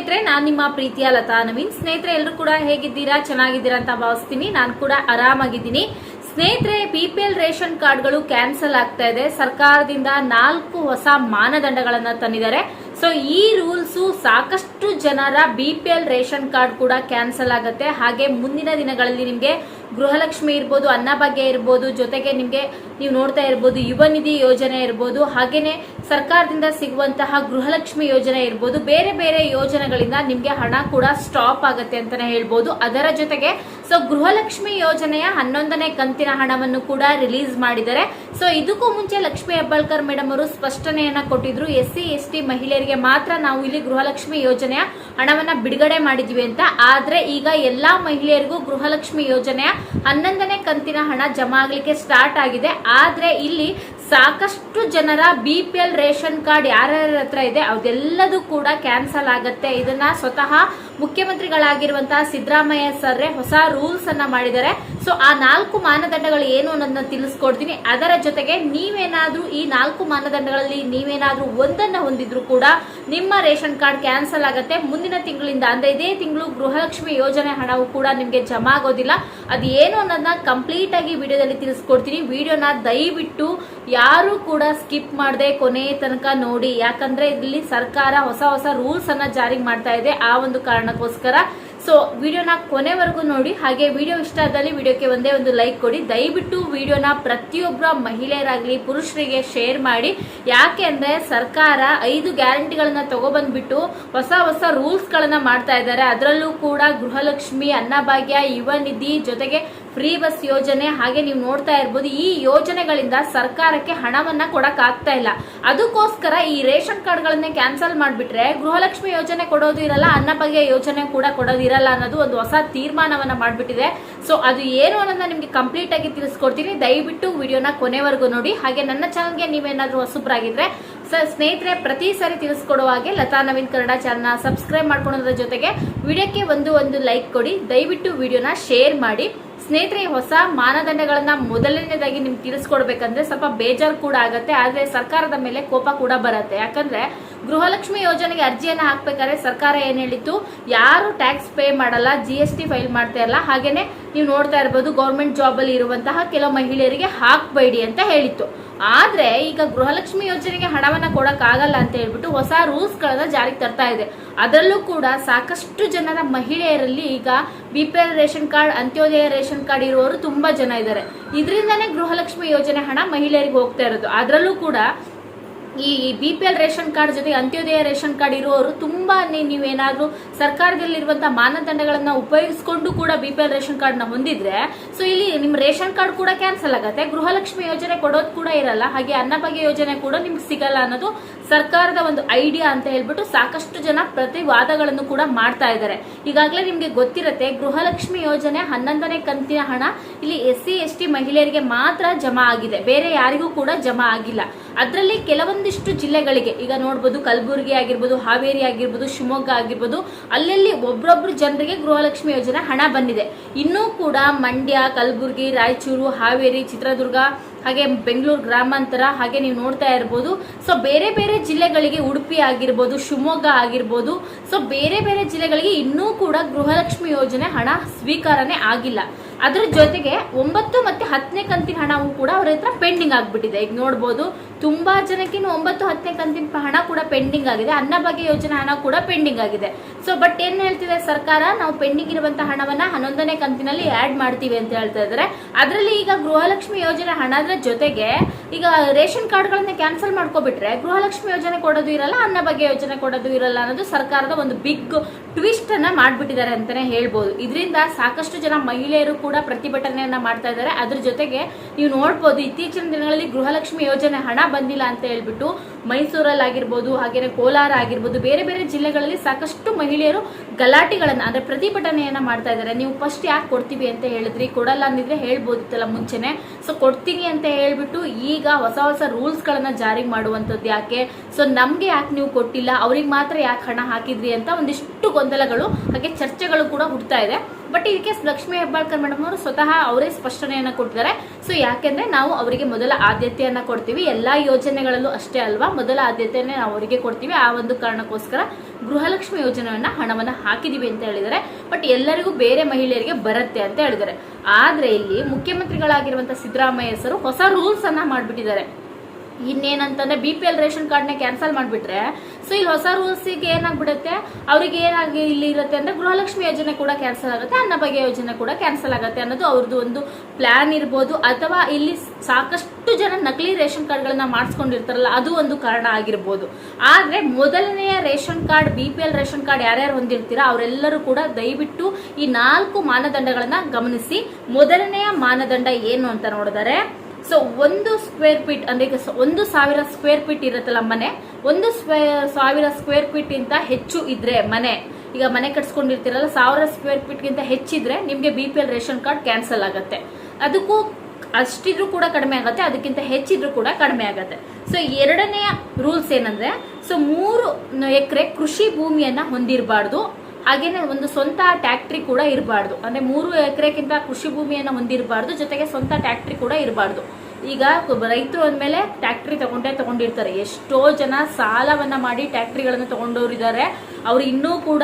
ಸ್ನೇಹಿತರೆ, ನಾನು ನಿಮ್ಮ ಪ್ರೀತಿಯ ಲತಾ ನವೀನ್. ಸ್ನೇಹಿತರೆ, ಎಲ್ಲರೂ ಕೂಡ ಹೇಗಿದ್ದೀರಾ? ಚೆನ್ನಾಗಿದ್ದೀರಾ ಅಂತ ಭಾವಿಸ್ತೀನಿ. ನಾನು ಕೂಡ ಆರಾಮಾಗಿದ್ದೀನಿ. ಸ್ನೇಹಿತರೆ, ಬಿಪಿಎಲ್ ರೇಷನ್ ಕಾರ್ಡ್ಗಳು ಕ್ಯಾನ್ಸಲ್ ಆಗ್ತಾ ಇದೆ. ಸರ್ಕಾರದಿಂದ 4 ಹೊಸ ಮಾನದಂಡಗಳನ್ನ ತಂದಿದ್ದಾರೆ. ಸೊ ಈ ರೂಲ್ಸ್ ಸಾಕಷ್ಟು ಜನರ ಬಿಪಿಎಲ್ ರೇಷನ್ ಕಾರ್ಡ್ ಕೂಡ ಕ್ಯಾನ್ಸಲ್ ಆಗುತ್ತೆ. ಹಾಗೆ ಮುಂದಿನ ದಿನಗಳಲ್ಲಿ ನಿಮಗೆ ಗೃಹಲಕ್ಷ್ಮಿ ಇರ್ಬೋದು, ಅನ್ನಭಾಗ್ಯ ಇರ್ಬೋದು, ಜೊತೆಗೆ ನಿಮಗೆ ನೀವು ನೋಡ್ತಾ ಇರ್ಬೋದು ಯುವ ನಿಧಿ ಯೋಜನೆ ಇರ್ಬೋದು, ಹಾಗೇನೆ ಸರ್ಕಾರದಿಂದ ಸಿಗುವಂತಹ ಗೃಹಲಕ್ಷ್ಮಿ ಯೋಜನೆ ಇರ್ಬೋದು, ಬೇರೆ ಬೇರೆ ಯೋಜನೆಗಳಿಂದ ನಿಮ್ಗೆ ಹಣ ಕೂಡ ಸ್ಟಾಪ್ ಆಗುತ್ತೆ ಅಂತಾನೆ ಹೇಳ್ಬೋದು. ಅದರ ಜೊತೆಗೆ ಸೊ ಗೃಹಲಕ್ಷ್ಮಿ ಯೋಜನೆಯ 11ನೇ ಕಂತಿನ ಹಣವನ್ನು ಕೂಡ ರಿಲೀಸ್ ಮಾಡಿದ್ದಾರೆ. ಸೊ ಇದಕ್ಕೂ ಮುಂಚೆ ಲಕ್ಷ್ಮಿ ಹೆಬ್ಬಾಳ್ಕರ್ ಮೇಡಮ್ ಅವರು ಸ್ಪಷ್ಟನೆಯನ್ನ ಕೊಟ್ಟಿದ್ರು. SC/ST ಮಹಿಳೆಯರಿಗೆ ಮಾತ್ರ ನಾವು ಇಲ್ಲಿ ಗೃಹಲಕ್ಷ್ಮಿ ಯೋಜನೆಯ ಹಣವನ್ನ ಬಿಡುಗಡೆ ಮಾಡಿದ್ವಿ ಅಂತ. ಆದ್ರೆ ಈಗ ಎಲ್ಲಾ ಮಹಿಳೆಯರಿಗೂ ಗೃಹಲಕ್ಷ್ಮಿ ಯೋಜನೆಯ 11ನೇ ಕಂತಿನ ಹಣ ಜಮಾ ಆಗ್ಲಿಕ್ಕೆ ಸ್ಟಾರ್ಟ್ ಆಗಿದೆ. ಆದ್ರೆ ಇಲ್ಲಿ ಸಾಕಷ್ಟು ಜನರ ಬಿಪಿಎಲ್ ರೇಷನ್ ಕಾರ್ಡ್ ಯಾರ್ಯಾರ ಹತ್ರ ಇದೆ ಅದೆಲ್ಲದೂ ಕೂಡ ಕ್ಯಾನ್ಸಲ್ ಆಗತ್ತೆ. ಇದನ್ನ ಸ್ವತಃ ಮುಖ್ಯಮಂತ್ರಿಗಳಾಗಿರುವಂತಹ ಸಿದ್ದರಾಮಯ್ಯ ಸರ್ರೆ ಹೊಸ ರೂಲ್ಸ್ ಅನ್ನ ಮಾಡಿದ್ದಾರೆ. ಸೊ ಆ 4 ಮಾನದಂಡಗಳು ಏನು ಅನ್ನೋದನ್ನ ತಿಳಿಸ್ಕೊಡ್ತೀನಿ. ಅದರ ಜೊತೆಗೆ ನೀವೇನಾದ್ರೂ ಈ 4 ಮಾನದಂಡಗಳಲ್ಲಿ ನೀವೇನಾದ್ರೂ ಒಂದನ್ನ ಹೊಂದಿದ್ರು ಕೂಡ ನಿಮ್ಮ ರೇಷನ್ ಕಾರ್ಡ್ ಕ್ಯಾನ್ಸಲ್ ಆಗತ್ತೆ. ಮುಂದಿನ ತಿಂಗಳಿಂದ ಅಂದ್ರೆ ಇದೇ ತಿಂಗಳು ಗೃಹಲಕ್ಷ್ಮಿ ಯೋಜನೆ ಹಣವು ಕೂಡ ನಿಮ್ಗೆ ಜಮಾ ಆಗೋದಿಲ್ಲ. ಅದು ಏನು ಅನ್ನೋದನ್ನ ಕಂಪ್ಲೀಟ್ ಆಗಿ ವಿಡಿಯೋದಲ್ಲಿ ತಿಳಿಸ್ಕೊಡ್ತೀನಿ. ವಿಡಿಯೋನ ದಯವಿಟ್ಟು ಯಾರು ಕೂಡ ಸ್ಕಿಪ್ ಮಾಡದೆ ಕೊನೆ ತನಕ ನೋಡಿ. ಯಾಕಂದ್ರೆ ಇಲ್ಲಿ ಸರ್ಕಾರ ಹೊಸ ರೂಲ್ಸ್ ಅನ್ನ ಜಾರಿ ಮಾಡ್ತಾ ಇದೆ. ಆ ಒಂದು ಕಾರಣಕ್ಕೋಸ್ಕರ ಸೊ ವಿಡಿಯೋನ ಕೊನೆವರೆಗೂ ನೋಡಿ. ಹಾಗೆ ವಿಡಿಯೋ ಇಷ್ಟ ಆದಲ್ಲಿ ವಿಡಿಯೋಕ್ಕೆ ಒಂದೇ ಒಂದು ಲೈಕ್ ಕೊಡಿ. ದಯವಿಟ್ಟು ವಿಡಿಯೋನ ಪ್ರತಿಯೊಬ್ಬರ ಮಹಿಳೆಯರಾಗ್ಲಿ ಪುರುಷರಿಗೆ ಶೇರ್ ಮಾಡಿ. ಯಾಕೆ ಅಂದ್ರೆ ಸರ್ಕಾರ 5 ಗ್ಯಾರಂಟಿಗಳನ್ನ ತಗೊಬಂದ್ಬಿಟ್ಟು ಹೊಸ ರೂಲ್ಸ್ ಗಳನ್ನ ಮಾಡ್ತಾ ಇದ್ದಾರೆ. ಅದರಲ್ಲೂ ಕೂಡ ಗೃಹಲಕ್ಷ್ಮಿ, ಅನ್ನಭಾಗ್ಯ, ಯುವ ನಿಧಿ, ಜೊತೆಗೆ ಫ್ರೀ ಬಸ್ ಯೋಜನೆ, ಹಾಗೆ ನೀವು ನೋಡ್ತಾ ಇರ್ಬೋದು ಈ ಯೋಜನೆಗಳಿಂದ ಸರ್ಕಾರಕ್ಕೆ ಹಣವನ್ನ ಕೊಡಕ್ ಆಗ್ತಾ ಇಲ್ಲ. ಅದಕ್ಕೋಸ್ಕರ ಈ ರೇಷನ್ ಕಾರ್ಡ್ ಗಳನ್ನೇ ಕ್ಯಾನ್ಸಲ್ ಮಾಡ್ಬಿಟ್ರೆ ಗೃಹಲಕ್ಷ್ಮಿ ಯೋಜನೆ ಕೊಡೋದು ಇರಲ್ಲ, ಅನ್ನಭಾಗ್ಯ ಯೋಜನೆ ಕೂಡ ಕೊಡೋದಿರಲ್ಲ ಅನ್ನೋದು ಒಂದು ಹೊಸ ತೀರ್ಮಾನವನ್ನ ಮಾಡ್ಬಿಟ್ಟಿದೆ. ಸೊ ಅದು ಏನು ಅನ್ನೋದನ್ನ ನಿಮ್ಗೆ ಕಂಪ್ಲೀಟ್ ಆಗಿ ತಿಳಿಸ್ಕೊಡ್ತೀನಿ. ದಯವಿಟ್ಟು ವಿಡಿಯೋನ ಕೊನೆವರೆಗೂ ನೋಡಿ. ಹಾಗೆ ನನ್ನ ಚಾನಲ್ಗೆ ನೀವೇನಾದ್ರೂ ಹೊಸಬ್ರಾಗಿದ್ರೆ ಸ್ನೇಹಿತರೆ, ಪ್ರತಿ ಸಾರಿ ತಿಳಿಸ್ಕೊಡುವ ಹಾಗೆ ಲತಾ ನವೀನ್ ಕನ್ನಡ ಚಾನಲ್ನ ಸಬ್ಸ್ಕ್ರೈಬ್ ಮಾಡ್ಕೊಳ್ಳೋದ್ರ ಜೊತೆಗೆ ವಿಡಿಯೋಕ್ಕೆ ಒಂದು ಲೈಕ್ ಕೊಡಿ. ದಯವಿಟ್ಟು ವಿಡಿಯೋನ ಶೇರ್ ಮಾಡಿ. ಸ್ನೇಹಿತರೆ, ಹೊಸ ಮಾನದಂಡಗಳನ್ನ ಮೊದಲನೇದಾಗಿ ನಿಮ್ಗೆ ತಿಳಿಸ್ಕೊಡ್ಬೇಕಂದ್ರೆ ಸ್ವಲ್ಪ ಬೇಜಾರು ಕೂಡ ಆಗತ್ತೆ. ಆದ್ರೆ ಸರ್ಕಾರದ ಮೇಲೆ ಕೋಪ ಕೂಡ ಬರುತ್ತೆ. ಯಾಕಂದ್ರೆ ಗೃಹಲಕ್ಷ್ಮಿ ಯೋಜನೆಗೆ ಅರ್ಜಿಯನ್ನ ಹಾಕ್ಬೇಕಾದ್ರೆ ಸರ್ಕಾರ ಏನ್ ಹೇಳಿತ್ತು, ಯಾರು ಟ್ಯಾಕ್ಸ್ ಪೇ ಮಾಡಲ್ಲ, GST ಫೈಲ್ ಮಾಡ್ತಾ ಇಲ್ಲ, ಹಾಗೇನೆ ನೀವು ನೋಡ್ತಾ ಇರ್ಬೋದು ಗೌರ್ಮೆಂಟ್ ಜಾಬ್ ಅಲ್ಲಿ ಇರುವಂತಹ ಕೆಲವು ಮಹಿಳೆಯರಿಗೆ ಹಾಕ್ಬೇಡಿ ಅಂತ ಹೇಳಿತ್ತು. ಆದ್ರೆ ಈಗ ಗೃಹಲಕ್ಷ್ಮಿ ಯೋಜನೆಗೆ ಹಣವನ್ನ ಕೊಡಕ್ ಆಗಲ್ಲ ಅಂತ ಹೇಳ್ಬಿಟ್ಟು ಹೊಸ ರೂಲ್ಸ್ ಗಳನ್ನ ಜಾರಿಗೆ ತರ್ತಾ ಇದೆ. ಅದರಲ್ಲೂ ಕೂಡ ಸಾಕಷ್ಟು ಜನರ ಮಹಿಳೆಯರಲ್ಲಿ ಈಗ BPL ration card, Antyodaya ration card ಇರುವವರು ತುಂಬಾ ಜನ ಇದ್ದಾರೆ. ಇದರಿಂದಾನೇ ಗೃಹಲಕ್ಷ್ಮಿ ಯೋಜನೆ ಹಣ ಮಹಿಳೆಯರಿಗೆ ಹೋಗ್ತಾ ಇರೋದು. ಅದರಲ್ಲೂ ಕೂಡ ಈ ಬಿಪಿಎಲ್ ರೇಷನ್ ಕಾರ್ಡ್ ಜೊತೆಗೆ ಅಂತ್ಯೋದಯ ರೇಷನ್ ಕಾರ್ಡ್ ಇರುವವರು ತುಂಬಾ ನೀವೇನಾದ್ರೂ ಸರ್ಕಾರದಲ್ಲಿರುವಂತಹ ಮಾನದಂಡಗಳನ್ನ ಉಪಯೋಗಿಸಿಕೊಂಡು ಕೂಡ ಬಿಪಿಎಲ್ ರೇಷನ್ ಕಾರ್ಡ್ ನ ಹೊಂದಿದ್ರೆ ಸೊ ಇಲ್ಲಿ ನಿಮ್ಮ ರೇಷನ್ ಕಾರ್ಡ್ ಕೂಡ ಕ್ಯಾನ್ಸಲ್ ಆಗುತ್ತೆ. ಗೃಹಲಕ್ಷ್ಮಿ ಯೋಜನೆ ಕೊಡೋದು ಕೂಡ ಇರಲ್ಲ, ಹಾಗೆ ಅನ್ನಭಾಗ್ಯ ಯೋಜನೆ ಕೂಡ ನಿಮ್ಗೆ ಸಿಗಲ್ಲ ಅನ್ನೋದು ಸರ್ಕಾರದ ಒಂದು ಐಡಿಯಾ ಅಂತ ಹೇಳ್ಬಿಟ್ಟು ಸಾಕಷ್ಟು ಜನ ಪ್ರತಿವಾದಗಳನ್ನು ಕೂಡ ಮಾಡ್ತಾ ಇದ್ದಾರೆ. ಈಗಾಗಲೇ ನಿಮ್ಗೆ ಗೊತ್ತಿರುತ್ತೆ ಗೃಹಲಕ್ಷ್ಮಿ ಯೋಜನೆ 11ನೇ ಕಂತಿನ ಹಣ ಇಲ್ಲಿ SC/ST ಮಹಿಳೆಯರಿಗೆ ಮಾತ್ರ ಜಮಾ ಆಗಿದೆ, ಬೇರೆ ಯಾರಿಗೂ ಕೂಡ ಜಮಾ ಆಗಿಲ್ಲ. ಅದರಲ್ಲಿ ಕೆಲವೊಂದಿಷ್ಟು ಜಿಲ್ಲೆಗಳಿಗೆ ಈಗ ನೋಡ್ಬೋದು ಕಲಬುರಗಿ ಆಗಿರ್ಬೋದು, ಹಾವೇರಿ ಆಗಿರ್ಬೋದು, ಶಿವಮೊಗ್ಗ ಆಗಿರ್ಬೋದು, ಅಲ್ಲೆಲ್ಲಿ ಒಬ್ರೊಬ್ರು ಜನರಿಗೆ ಗೃಹಲಕ್ಷ್ಮಿ ಯೋಜನೆ ಹಣ ಬಂದಿದೆ. ಇನ್ನೂ ಕೂಡ ಮಂಡ್ಯ, ಕಲಬುರಗಿ, ರಾಯಚೂರು, ಹಾವೇರಿ, ಚಿತ್ರದುರ್ಗ, ಹಾಗೆ ಬೆಂಗಳೂರು ಗ್ರಾಮಾಂತರ, ಹಾಗೆ ನೀವು ನೋಡ್ತಾ ಇರ್ಬೋದು ಸೊ ಬೇರೆ ಬೇರೆ ಜಿಲ್ಲೆಗಳಿಗೆ, ಉಡುಪಿ ಆಗಿರ್ಬೋದು, ಶಿವಮೊಗ್ಗ ಆಗಿರ್ಬೋದು, ಸೊ ಬೇರೆ ಬೇರೆ ಜಿಲ್ಲೆಗಳಿಗೆ ಇನ್ನೂ ಕೂಡ ಗೃಹಲಕ್ಷ್ಮಿ ಯೋಜನೆ ಹಣ ಸ್ವೀಕಾರನೆ ಆಗಿಲ್ಲ. ಅದ್ರ ಜೊತೆಗೆ 9 ಮತ್ತೆ 10ನೇ ಕಂತಿನ ಹಣವು ಕೂಡ ಅವ್ರ ಹತ್ರ ಪೆಂಡಿಂಗ್ ಆಗ್ಬಿಟ್ಟಿದೆ. ಈಗ ನೋಡ್ಬೋದು ತುಂಬಾ ಜನಕ್ಕೆ 9, 10ನೇ ಕಂತಿನ ಹಣ ಕೂಡ ಪೆಂಡಿಂಗ್ ಆಗಿದೆ. ಅನ್ನಭಾಗ್ಯ ಯೋಜನೆ ಹಣ ಕೂಡ ಪೆಂಡಿಂಗ್ ಆಗಿದೆ. ಸೊ ಬಟ್ ಏನ್ ಹೇಳ್ತಿದೆ ಸರ್ಕಾರ, ನಾವು ಪೆಂಡಿಂಗ್ ಇರುವಂತಹ ಹಣವನ್ನ 11ನೇ ಕಂತಿನಲ್ಲಿ ಆಡ್ ಮಾಡ್ತೀವಿ ಅಂತ ಹೇಳ್ತಾ ಇದ್ದಾರೆ. ಅದರಲ್ಲಿ ಈಗ ಗೃಹಲಕ್ಷ್ಮಿ ಯೋಜನೆ ಹಣದ ಜೊತೆಗೆ ಈಗ ರೇಷನ್ ಕಾರ್ಡ್ ಗಳನ್ನ ಕ್ಯಾನ್ಸಲ್ ಮಾಡ್ಕೊಬಿಟ್ರೆ ಗೃಹಲಕ್ಷ್ಮಿ ಯೋಜನೆ ಕೊಡೋದು ಇರಲ್ಲ, ಅನ್ನಭಾಗ್ಯ ಯೋಜನೆ ಕೊಡೋದು ಇರಲ್ಲ ಅನ್ನೋದು ಸರ್ಕಾರದ ಒಂದು ಬಿಗ್ ಟ್ವಿಸ್ಟ್ ಅನ್ನ ಮಾಡ್ಬಿಟ್ಟಿದ್ದಾರೆ ಅಂತಾನೆ ಹೇಳ್ಬೋದು. ಇದರಿಂದ ಸಾಕಷ್ಟು ಜನ ಮಹಿಳೆಯರು ಕೂಡ ಪ್ರತಿಭಟನೆಯನ್ನ ಮಾಡ್ತಾ ಇದ್ದಾರೆ. ಅದ್ರ ಜೊತೆಗೆ ನೀವು ನೋಡ್ಬೋದು ಇತ್ತೀಚಿನ ದಿನಗಳಲ್ಲಿ ಗೃಹಲಕ್ಷ್ಮಿ ಯೋಜನೆ ಹಣ ಬಂದಿಲ್ಲ ಅಂತ ಹೇಳ್ಬಿಟ್ಟು ಮೈಸೂರಲ್ಲಿ ಆಗಿರ್ಬೋದು, ಹಾಗೇನೆ ಕೋಲಾರ ಆಗಿರ್ಬೋದು, ಬೇರೆ ಬೇರೆ ಜಿಲ್ಲೆಗಳಲ್ಲಿ ಸಾಕಷ್ಟು ಮಹಿಳೆಯರು ಗಲಾಟೆಗಳನ್ನ ಅಂದ್ರೆ ಪ್ರತಿಭಟನೆಯನ್ನ ಮಾಡ್ತಾ ಇದ್ದಾರೆ. ನೀವು ಫಸ್ಟ್ ಯಾಕೆ ಕೊಡ್ತೀವಿ ಅಂತ ಹೇಳಿದ್ರಿ, ಕೊಡಲ್ಲ ಅಂದಿದ್ರೆ ಹೇಳ್ಬೋದಿತ್ತಲ್ಲ ಮುಂಚೆನೆ. ಸೊ ಕೊಡ್ತೀನಿ ಅಂತ ಹೇಳ್ಬಿಟ್ಟು ಈಗ ಹೊಸ ರೂಲ್ಸ್ ಗಳನ್ನ ಜಾರಿ ಮಾಡುವಂತದ್ದು ಯಾಕೆ, ಸೊ ನಮ್ಗೆ ಯಾಕೆ ನೀವು ಕೊಟ್ಟಿಲ್ಲ, ಅವ್ರಿಗೆ ಮಾತ್ರ ಯಾಕೆ ಹಣ ಹಾಕಿದ್ರಿ ಅಂತ ಒಂದಿಷ್ಟು ಗೊಂದಲಗಳು ಹಾಗೆ ಚರ್ಚೆಗಳು ಕೂಡ ಹುಡ್ತಾ ಇದೆ. ಬಟ್ ಇದಕ್ಕೆ ಲಕ್ಷ್ಮೀ ಹೆಬ್ಬಾಳ್ಕರ್ ಮೇಡಮ್ ಅವರು ಸ್ವತಃ ಅವರೇ ಸ್ಪಷ್ಟನೆಯನ್ನ ಕೊಟ್ಟಿದ್ದಾರೆ. ಸೊ ಯಾಕೆಂದ್ರೆ ನಾವು ಅವರಿಗೆ ಮೊದಲ ಆದ್ಯತೆಯನ್ನ ಕೊಡ್ತೀವಿ, ಎಲ್ಲಾ ಯೋಜನೆಗಳಲ್ಲೂ ಅಷ್ಟೇ ಅಲ್ವಾ, ಮೊದಲ ಆದ್ಯತೆಯನ್ನೇ ನಾವು ಅವರಿಗೆ ಕೊಡ್ತೀವಿ. ಆ ಒಂದು ಕಾರಣಕ್ಕೋಸ್ಕರ ಗೃಹಲಕ್ಷ್ಮಿ ಯೋಜನೆಯನ್ನ ಹಣವನ್ನ ಹಾಕಿದೀವಿ ಅಂತ ಹೇಳಿದ್ದಾರೆ. ಬಟ್ ಎಲ್ಲರಿಗೂ ಬೇರೆ ಮಹಿಳೆಯರಿಗೆ ಬರುತ್ತೆ ಅಂತ ಹೇಳಿದ್ದಾರೆ. ಆದ್ರೆ ಇಲ್ಲಿ ಮುಖ್ಯಮಂತ್ರಿಗಳಾಗಿರುವಂತಹ ಸಿದ್ದರಾಮಯ್ಯ ಸರ್ ಹೊಸ ರೂಲ್ಸ್ ಅನ್ನ ಮಾಡ್ಬಿಟ್ಟಿದ್ದಾರೆ. ಇನ್ನೇನಂತಂದ್ರೆ BPL ರೇಷನ್ ಕಾರ್ಡ್ ನ ಕ್ಯಾನ್ಸಲ್ ಮಾಡ್ಬಿಟ್ರೆ ಸೊ ಇಲ್ಲಿ ಹೊಸ ರೂಲ್ಸ್ ಗೆ ಏನಾಗ್ಬಿಡುತ್ತೆ, ಅವ್ರಿಗೆ ಏನಾಗಿ ಇಲ್ಲಿ ಇರುತ್ತೆ ಅಂದ್ರೆ ಗೃಹಲಕ್ಷ್ಮಿ ಯೋಜನೆ ಕೂಡ ಕ್ಯಾನ್ಸಲ್ ಆಗುತ್ತೆ, ಅನ್ನಭಾಗ್ಯ ಯೋಜನೆ ಕೂಡ ಕ್ಯಾನ್ಸಲ್ ಆಗುತ್ತೆ ಅನ್ನೋದು ಅವ್ರದ್ದು ಒಂದು ಪ್ಲಾನ್ ಇರ್ಬೋದು. ಅಥವಾ ಇಲ್ಲಿ ಸಾಕಷ್ಟು ಜನ ನಕಲಿ ರೇಷನ್ ಕಾರ್ಡ್ ಗಳನ್ನ ಮಾಡಿಸ್ಕೊಂಡಿರ್ತಾರಲ್ಲ, ಅದು ಒಂದು ಕಾರಣ ಆಗಿರ್ಬೋದು. ಆದ್ರೆ ಮೊದಲನೆಯ ration card BPL ration card ಯಾರ್ಯಾರು ಹೊಂದಿರ್ತೀರಾ ಅವರೆಲ್ಲರೂ ಕೂಡ ದಯವಿಟ್ಟು ಈ 4 ಮಾನದಂಡಗಳನ್ನ ಗಮನಿಸಿ. ಮೊದಲನೆಯ ಮಾನದಂಡ ಏನು ಅಂತ ನೋಡಿದರೆ, ಸೊ 1 ಸ್ಕ್ವೇರ್ ಫೀಟ್ ಅಂದ್ರೆ ಈಗ 1,000 ಸ್ಕ್ವೇರ್ ಫೀಟ್ ಇರುತ್ತಲ್ಲ ಮನೆ, 1,000 ಸ್ಕ್ವೇರ್ ಫೀಟ್ ಇಂತ ಹೆಚ್ಚು ಇದ್ರೆ ಮನೆ, ಈಗ ಮನೆ ಕಟ್ಸ್ಕೊಂಡಿರ್ತೀರಲ್ಲ 1,000 ಸ್ಕ್ವೇರ್ ಫೀಟ್ ಗಿಂತ ಹೆಚ್ಚಿದ್ರೆ ನಿಮ್ಗೆ BPL ರೇಷನ್ ಕಾರ್ಡ್ ಕ್ಯಾನ್ಸಲ್ ಆಗುತ್ತೆ. ಅದಕ್ಕೂ ಅಷ್ಟಿದ್ರು ಕೂಡ ಕಡಿಮೆ ಆಗುತ್ತೆ, ಅದಕ್ಕಿಂತ ಹೆಚ್ಚಿದ್ರು ಕೂಡ ಕಡಿಮೆ ಆಗುತ್ತೆ. ಸೊ ಎರಡನೆಯ ರೂಲ್ಸ್ ಏನಂದ್ರೆ, ಸೊ 3 ಎಕರೆ ಕೃಷಿ ಭೂಮಿಯನ್ನ ಹೊಂದಿರಬಾರ್ದು, ಹಾಗೇನೆ ಒಂದು ಸ್ವಂತ ಟ್ಯಾಕ್ಟ್ರಿ ಕೂಡ ಇರಬಾರ್ದು. ಅಂದ್ರೆ 3 ಎಕರೆಗಿಂತ ಕೃಷಿ ಭೂಮಿಯನ್ನ ಹೊಂದಿರಬಾರ್ದು, ಜೊತೆಗೆ ಸ್ವಂತ ಟ್ಯಾಕ್ಟ್ರಿ ಕೂಡ ಇರಬಾರ್ದು. ಈಗ ರೈತರು ಅಂದ್ಮೇಲೆ ಟ್ಯಾಕ್ಟ್ರಿ ತಗೊಂಡಿರ್ತಾರೆ. ಎಷ್ಟೋ ಜನ ಸಾಲವನ್ನ ಮಾಡಿ ಟ್ಯಾಕ್ಟ್ರಿಗಳನ್ನ ತಗೊಂಡವ್ರಿದ್ದಾರೆ. ಅವ್ರು ಇನ್ನೂ ಕೂಡ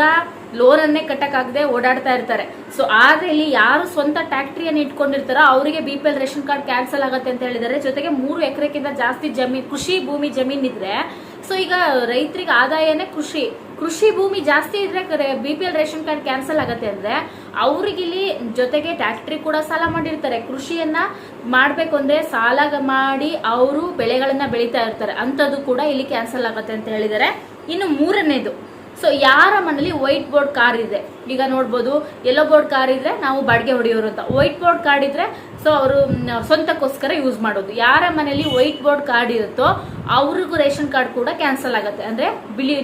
ಲೋನ್ ಅನ್ನೇ ಕಟ್ಟಕ್ಕಾಗದೆ ಓಡಾಡ್ತಾ ಇರ್ತಾರೆ. ಸೊ ಆದ್ರೆ ಇಲ್ಲಿ ಯಾರು ಸ್ವಂತ ಟ್ಯಾಕ್ಟ್ರಿಯನ್ನು ಇಟ್ಕೊಂಡಿರ್ತಾರೋ ಅವರಿಗೆ BPL ರೇಷನ್ ಕಾರ್ಡ್ ಕ್ಯಾನ್ಸಲ್ ಆಗುತ್ತೆ ಅಂತ ಹೇಳಿದ್ದಾರೆ. ಜೊತೆಗೆ 3 ಎಕರೆಗಿಂತ ಜಾಸ್ತಿ ಕೃಷಿ ಭೂಮಿ ಜಮೀನ್ ಇದ್ರೆ, ಸೊ ಈಗ ರೈತರಿಗೆ ಆದಾಯನೇ ಕೃಷಿ ಭೂಮಿ ಜಾಸ್ತಿ ಇದ್ರೆ BPL ರೇಷನ್ ಕಾರ್ಡ್ ಕ್ಯಾನ್ಸಲ್ ಆಗತ್ತೆ ಅಂದ್ರೆ ಅವ್ರಿಗೆ ಇಲ್ಲಿ ಜೊತೆಗೆ ಟ್ಯಾಕ್ಟ್ರಿ ಕೂಡ ಸಾಲ ಮಾಡಿರ್ತಾರೆ. ಕೃಷಿಯನ್ನ ಮಾಡ್ಬೇಕು ಅಂದ್ರೆ ಸಾಲ ಮಾಡಿ ಅವರು ಬೆಳೆಗಳನ್ನ ಬೆಳೀತಾ ಇರ್ತಾರೆ, ಅಂತದ್ದು ಕೂಡ ಇಲ್ಲಿ ಕ್ಯಾನ್ಸಲ್ ಆಗತ್ತೆ ಅಂತ ಹೇಳಿದ್ದಾರೆ. ಇನ್ನು 3ನೇದು, ಸೊ ಯಾರ ಮನೇಲಿ ವೈಟ್ ಬೋರ್ಡ್ ಕಾರ್ ಇದೆ, ಈಗ ನೋಡ್ಬೋದು ಯೆಲ್ಲೋ ಬೋರ್ಡ್ ಕಾರ್ ಇದ್ರೆ ನಾವು ಬಾಡಿಗೆ ಹೊಡೆಯೋರು ಅಂತ, ವೈಟ್ ಬೋರ್ಡ್ ಕಾರ್ಡ್ ಇದ್ರೆ ಸೊ ಅವರು ಸ್ವಂತಕ್ಕೋಸ್ಕರ ಯೂಸ್ ಮಾಡೋದು. ಯಾರ ಮನೇಲಿ ವೈಟ್ ಬೋರ್ಡ್ ಕಾರ್ಡ್ ಇರುತ್ತೋ ಅವ್ರಿಗೂ ರೇಷನ್ ಕಾರ್ಡ್ ಕೂಡ ಕ್ಯಾನ್ಸಲ್ ಆಗುತ್ತೆ. ಅಂದ್ರೆ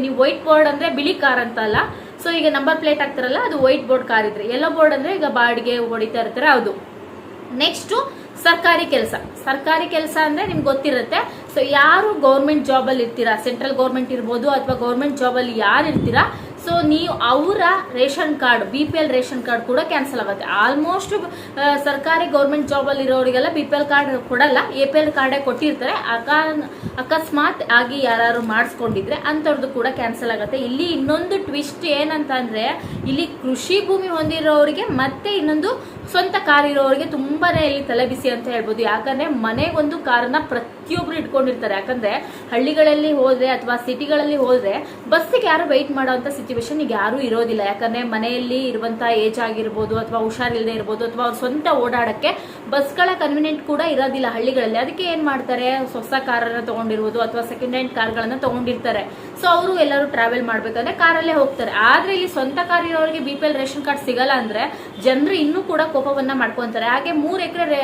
ನೀವು ವೈಟ್ ಬೋರ್ಡ್ ಅಂದ್ರೆ ಬಿಳಿ ಕಾರ್ ಅಂತ ಅಲ್ಲ, ಸೊ ಈಗ ನಂಬರ್ ಪ್ಲೇಟ್ ಹಾಕ್ತಾರಲ್ಲ ಅದು ವೈಟ್ ಬೋರ್ಡ್ ಕಾರ್ ಇದ್ರೆ, ಯೆಲ್ಲೋ ಬೋರ್ಡ್ ಅಂದ್ರೆ ಈಗ ಬಾಡಿಗೆ ಹೊಡಿತಾ ಇರ್ತಾರೆ ಅದು. ನೆಕ್ಸ್ಟ್ ಸರ್ಕಾರಿ ಕೆಲಸ ಅಂದ್ರೆ ನಿಮ್ಗೆ ಗೊತ್ತಿರುತ್ತೆ. ಸೊ ಯಾರು ಗೌರ್ಮೆಂಟ್ ಜಾಬ್ ಅಲ್ಲಿ ಇರ್ತೀರಾ, ಸೆಂಟ್ರಲ್ ಗೌರ್ಮೆಂಟ್ ಇರ್ಬೋದು ಅಥವಾ ಗೌರ್ಮೆಂಟ್ ಜಾಬ್ ಅಲ್ಲಿ ಯಾರು ಇರ್ತೀರಾ, ಸೊ ನೀವು ಅವರ ration card BPL ration card ಕೂಡ ಕ್ಯಾನ್ಸಲ್ ಆಗುತ್ತೆ. ಆಲ್ಮೋಸ್ಟ್ ಸರ್ಕಾರಿ ಗೌರ್ಮೆಂಟ್ ಜಾಬ್ ಅಲ್ಲಿ ಇರೋರಿಗೆಲ್ಲ BPL ಕಾರ್ಡ್ ಕೊಡಲ್ಲ, APL ಕಾರ್ಡೇ ಕೊಟ್ಟಿರ್ತಾರೆ. ಅಕಸ್ಮಾತ್ ಆಗಿ ಯಾರು ಮಾಡಿಸ್ಕೊಂಡಿದ್ರೆ ಅಂತವ್ರದ್ದು ಕೂಡ ಕ್ಯಾನ್ಸಲ್ ಆಗುತ್ತೆ. ಇಲ್ಲಿ ಇನ್ನೊಂದು ಟ್ವಿಸ್ಟ್ ಏನಂತ ಅಂದ್ರೆ, ಇಲ್ಲಿ ಕೃಷಿ ಭೂಮಿ ಹೊಂದಿರೋರಿಗೆ ಮತ್ತೆ ಇನ್ನೊಂದು ಸ್ವಂತ ಕಾರ್ ಇರೋರಿಗೆ ತುಂಬಾನೇ ಇಲ್ಲಿ ತಲೆಬಿಸಿ ಅಂತ ಹೇಳ್ಬೋದು. ಯಾಕಂದ್ರೆ ಮನೆಗೊಂದು ಕಾರನ್ನ ಪ್ರತಿಯೊಬ್ರು ಇಟ್ಕೊಂಡಿರ್ತಾರೆ. ಯಾಕಂದ್ರೆ ಹಳ್ಳಿಗಳಲ್ಲಿ ಹೋದ್ರೆ ಅಥವಾ ಸಿಟಿಗಳಲ್ಲಿ ಹೋದ್ರೆ ಬಸ್ಸಿಗೆ ಯಾರು ವೆಯ್ಟ್ ಮಾಡೋಂತ ಸಿಚುವೇಶನ್ ಈಗ ಯಾರು ಇರೋದಿಲ್ಲ. ಯಾಕಂದ್ರೆ ಮನೆಯಲ್ಲಿ ಇರುವಂತ ಏಜ್ ಆಗಿರ್ಬೋದು ಅಥವಾ ಹುಷಾರಿಲ್ಲದೆ ಇರ್ಬೋದು ಅಥವಾ ಅವ್ರ ಸ್ವಂತ ಓಡಾಡಕ್ಕೆ ಬಸ್ಗಳ ಕನ್ವಿನಿಯಂಟ್ ಕೂಡ ಇರೋದಿಲ್ಲ ಹಳ್ಳಿಗಳಲ್ಲಿ. ಅದಕ್ಕೆ ಏನ್ ಮಾಡ್ತಾರೆ, ಹೊಸ ಕಾರನ್ನ ತಗೊಂಡಿರ್ಬೋದು ಅಥವಾ ಸೆಕೆಂಡ್ ಹ್ಯಾಂಡ್ ಕಾರ್ಗಳನ್ನ ತಗೊಂಡಿರ್ತಾರೆ. ಸೊ ಅವರು ಎಲ್ಲರೂ ಟ್ರಾವೆಲ್ ಮಾಡ್ಬೇಕಂದ್ರೆ ಕಾರಲ್ಲೇ ಹೋಗ್ತಾರೆ. ಆದ್ರೆ ಇಲ್ಲಿ ಸ್ವಂತ ಕಾರ್ ಇರೋರಿಗೆ BPL ರೇಷನ್ ಕಾರ್ಡ್ ಸಿಗಲ್ಲ ಅಂದ್ರೆ ಜನರು ಇನ್ನೂ ಕೂಡ ಕೋಪವನ್ನ ಮಾಡ್ಕೊಂತಾರೆ. ಹಾಗೆ 3 ಎಕರೆ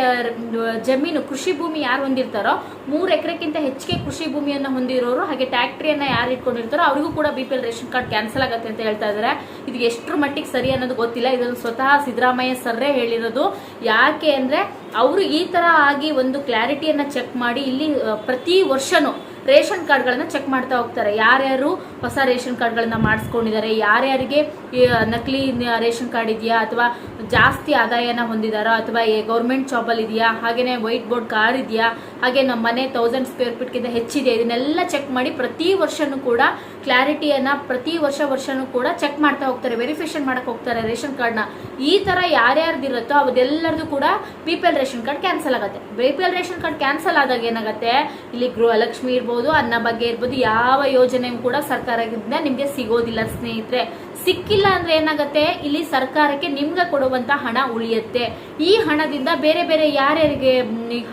ಜಮೀನು ಕೃಷಿ ಭೂಮಿ ಯಾರು ಹೊಂದಿರ್ತಾರೋ, 3 ಎಕರೆಕ್ಕಿಂತ ಹೆಚ್ಚಿಗೆ ಕೃಷಿ ಭೂಮಿಯನ್ನ ಹೊಂದಿರೋರು ಹಾಗೆ ಟ್ಯಾಕ್ಟ್ರಿಯನ್ನ ಯಾರು ಇಟ್ಕೊಂಡಿರ್ತಾರೋ ಅವರಿಗೂ ಕೂಡ BPL ರೇಷನ್ ಕಾರ್ಡ್ ಕ್ಯಾನ್ಸಲ್ ಆಗುತ್ತೆ ಅಂತ ಹೇಳ್ತಾ ಇದ್ದಾರೆ. ಇದು ಎಷ್ಟರ ಮಟ್ಟಿಗೆ ಸರಿ ಅನ್ನೋದು ಗೊತ್ತಿಲ್ಲ. ಇದನ್ನು ಸ್ವತಃ ಸಿದ್ದರಾಮಯ್ಯ ಸರ್ರೇ ಹೇಳಿರೋದು. ಯಾಕೆ ಅಂದ್ರೆ ಅವರು ಈ ತರ ಆಗಿ ಒಂದು ಕ್ಲಾರಿಟಿಯನ್ನ ಚೆಕ್ ಮಾಡಿ ಇಲ್ಲಿ ಪ್ರತಿ ವರ್ಷನೂ ರೇಷನ್ ಕಾರ್ಡ್ಗಳನ್ನ ಚೆಕ್ ಮಾಡ್ತಾ ಹೋಗ್ತಾರೆ. ಯಾರ್ಯಾರು ಹೊಸ ರೇಷನ್ ಕಾರ್ಡ್ಗಳನ್ನ ಮಾಡಿಸ್ಕೊಂಡಿದ್ದಾರೆ, ಯಾರ್ಯಾರಿಗೆ ನಕಲಿ ರೇಷನ್ ಕಾರ್ಡ್ ಇದೆಯಾ ಅಥವಾ ಜಾಸ್ತಿ ಆದಾಯನ ಹೊಂದಿದಾರಾ ಅಥವಾ ಗೌರ್ಮೆಂಟ್ ಜಾಬ್ ಅಲ್ಲಿ ಇದೆಯಾ, ಹಾಗೇನೆ ವೈಟ್ ಬೋರ್ಡ್ ಕಾರ್ ಇದೆಯಾ, ಹಾಗೆ ನಮ್ಮ ಮನೆ 1000 ಸ್ಕ್ವೇರ್ ಫೀಟ್ ಗಿಂತ ಹೆಚ್ಚಿದೆ, ಇದನ್ನೆಲ್ಲ ಚೆಕ್ ಮಾಡಿ ಪ್ರತಿ ವರ್ಷನೂ ಕೂಡ ಕ್ಲಾರಿಟಿಯನ್ನ ಪ್ರತಿ ವರ್ಷನೂ ಕೂಡ ಚೆಕ್ ಮಾಡ್ತಾ ಹೋಗ್ತಾರೆ, ವೆರಿಫಿಕೇಶನ್ ಮಾಡಕ್ ಹೋಗ್ತಾರೆ ರೇಷನ್ ಕಾರ್ಡ್ನ. ಈ ತರ ಯಾರ್ಯಾರ್ದಿರುತ್ತೋ ಅದೆಲ್ಲರದು ಕೂಡ BPL ರೇಷನ್ ಕಾರ್ಡ್ ಕ್ಯಾನ್ಸಲ್ ಆಗುತ್ತೆ. BPL ರೇಷನ್ ಕಾರ್ಡ್ ಕ್ಯಾನ್ಸಲ್ ಆದಾಗ ಏನಾಗುತ್ತೆ, ಇಲ್ಲಿ ಗೃಹಲಕ್ಷ್ಮಿ ಇರ್ಬೋದು, ಅನ್ನ ಬಗ್ಗೆ ಇರ್ಬೋದು, ಯಾವ ಯೋಜನೆಯೂ ಕೂಡ ಸರ್ಕಾರದಿಂದ ನಿಮ್ಗೆ ಸಿಗೋದಿಲ್ಲ ಸ್ನೇಹಿತರೆ. ಸಿಕ್ಕಿಲ್ಲ ಅಂದ್ರೆ ಏನಾಗುತ್ತೆ, ಇಲ್ಲಿ ಸರ್ಕಾರಕ್ಕೆ ನಿಮ್ಗೆ ಕೊಡುವಂತ ಹಣ ಉಳಿಯುತ್ತೆ. ಈ ಹಣದಿಂದ ಬೇರೆ ಬೇರೆ ಯಾರ್ಯಾರಿಗೆ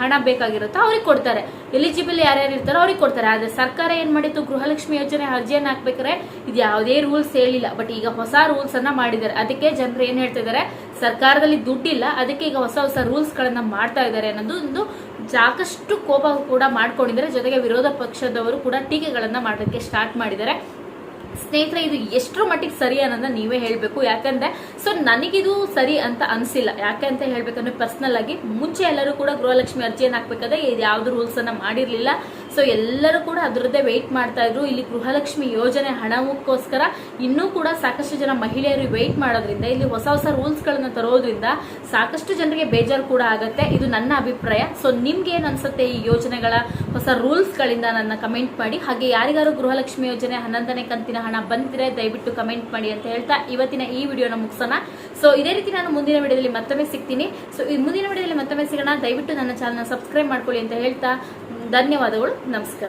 ಹಣ ಬೇಕಾಗಿರುತ್ತೋ ಅವ್ರಿಗೆ ಕೊಡ್ತಾರೆ, ಎಲಿಜಿಬಲ್ ಯಾರ್ಯಾರು ಇರ್ತಾರೋ ಅವ್ರಿಗೆ ಕೊಡ್ತಾರೆ. ಆದ್ರೆ ಸರ್ಕಾರ ಏನ್ ಮಾಡಿತ್ತು, ಗೃಹಲಕ್ಷ್ಮಿ ಯೋಜನೆ ಅರ್ಜಿಯನ್ನ ಹಾಕ್ಬೇಕಾದ್ರೆ ಇದು ಯಾವುದೇ ರೂಲ್ಸ್ ಹೇಳಿಲ್ಲ. ಬಟ್ ಈಗ ಹೊಸ ರೂಲ್ಸ್ ಅನ್ನ ಮಾಡಿದ್ದಾರೆ. ಅದಕ್ಕೆ ಜನರು ಏನ್ ಹೇಳ್ತಾ ಇದಾರೆ, ಸರ್ಕಾರದಲ್ಲಿ ದುಡ್ಡಿಲ್ಲ, ಅದಕ್ಕೆ ಈಗ ಹೊಸ ರೂಲ್ಸ್ ಗಳನ್ನ ಮಾಡ್ತಾ ಇದ್ದಾರೆ ಅನ್ನೋದು ಒಂದು ಸಾಕಷ್ಟು ಕೋಪ ಕೂಡ ಮಾಡ್ಕೊಂಡಿದ್ದಾರೆ. ಜೊತೆಗೆ ವಿರೋಧ ಪಕ್ಷದವರು ಕೂಡ ಟೀಕೆಗಳನ್ನ ಮಾಡೋದಕ್ಕೆ ಸ್ಟಾರ್ಟ್ ಮಾಡಿದ್ದಾರೆ. ಸ್ನೇಹಿತರೆ, ಇದು ಎಷ್ಟರ ಮಟ್ಟಿಗೆ ಸರಿ ಅನ್ನೋದನ್ನ ನೀವೇ ಹೇಳ್ಬೇಕು. ಯಾಕಂದ್ರೆ ಸೊ ನನಗಿದು ಸರಿ ಅಂತ ಅನ್ಸಿಲ್ಲ. ಯಾಕಂತ ಹೇಳ್ಬೇಕಂದ್ರೆ ಪರ್ಸನಲ್ ಆಗಿ ಮುಂಚೆ ಎಲ್ಲರೂ ಕೂಡ ಗೃಹಲಕ್ಷ್ಮಿ ಅರ್ಜಿಯನ್ನು ಹಾಕ್ಬೇಕಾದ್ರೆ ಇದು ಯಾವ್ದು ರೂಲ್ಸ್ ಅನ್ನ ಮಾಡಿರ್ಲಿಲ್ಲ. ಸೊ ಎಲ್ಲರೂ ಕೂಡ ಅದರದ್ದೇ ವೆಯ್ಟ್ ಮಾಡ್ತಾ ಇದ್ರು. ಇಲ್ಲಿ ಗೃಹಲಕ್ಷ್ಮಿ ಯೋಜನೆ ಹಣಕ್ಕೋಸ್ಕರ ಇನ್ನೂ ಕೂಡ ಸಾಕಷ್ಟು ಜನ ಮಹಿಳೆಯರು ವೆಯ್ಟ್ ಮಾಡೋದ್ರಿಂದ, ಇಲ್ಲಿ ಹೊಸ ಹೊಸ ರೂಲ್ಸ್ ಗಳನ್ನ ತರೋದ್ರಿಂದ ಸಾಕಷ್ಟು ಜನರಿಗೆ ಬೇಜಾರು ಕೂಡ ಆಗತ್ತೆ. ಇದು ನನ್ನ ಅಭಿಪ್ರಾಯ. ಸೊ ನಿಮ್ಗೆ ಏನ್ ಅನ್ಸುತ್ತೆ ಈ ಯೋಜನೆಗಳ ಹೊಸ ರೂಲ್ಸ್ ಗಳಿಂದ ನನ್ನ ಕಮೆಂಟ್ ಮಾಡಿ. ಹಾಗೆ ಯಾರಿಗಾರು ಗೃಹಲಕ್ಷ್ಮಿ ಯೋಜನೆ 11ನೇ ಕಂತಿನ ಹಣ ಬಂದಿದ್ರೆ ದಯವಿಟ್ಟು ಕಮೆಂಟ್ ಮಾಡಿ ಅಂತ ಹೇಳ್ತಾ ಇವತ್ತಿನ ಈ ವಿಡಿಯೋನ ಮುಗಿಸೋಣ. ಸೊ ಇದೇ ರೀತಿ ನಾನು ಮುಂದಿನ ವಿಡಿಯೋದಲ್ಲಿ ಮತ್ತೊಮ್ಮೆ ಸಿಗ್ತೀನಿ. ಸೊ ಈ ಮುಂದಿನ ವಿಡಿಯೋದಲ್ಲಿ ಮತ್ತೊಮ್ಮೆ ಸಿಗೋಣ. ದಯವಿಟ್ಟು ನನ್ನ ಚಾನಲ್ ಸಬ್ಸ್ಕ್ರೈಬ್ ಮಾಡ್ಕೊಳ್ಳಿ ಅಂತ ಹೇಳ್ತಾ ಧನ್ಯವಾದಗಳು. ನಮಸ್ಕಾರ.